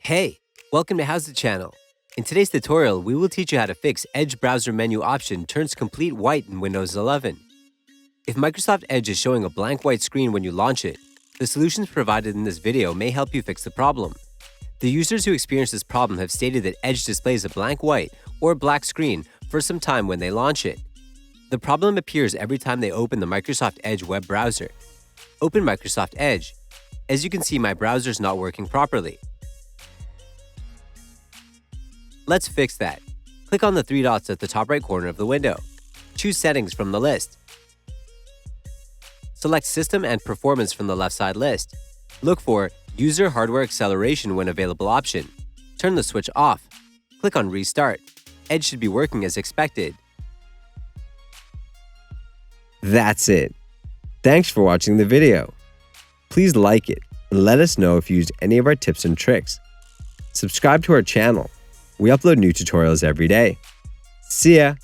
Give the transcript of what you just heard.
Hey, welcome to HOWZA channel. In today's tutorial, we will teach you how to fix Edge browser menu option turns complete white in Windows 11. If Microsoft Edge is showing a blank white screen when you launch it, the solutions provided in this video may help you fix the problem. The users who experience this problem have stated that Edge displays a blank white or black screen for some time when they launch it. The problem appears every time they open the Microsoft Edge web browser. Open Microsoft Edge. As you can see, my browser is not working properly. Let's fix that. Click on the three dots at the top right corner of the window. Choose Settings from the list. Select System and Performance from the left side list. Look for User Hardware Acceleration when available option. Turn the switch off. Click on Restart. Edge should be working as expected. That's it. Thanks for watching the video. Please like it and let us know if you used any of our tips and tricks. Subscribe to our channel. We upload new tutorials every day. See ya!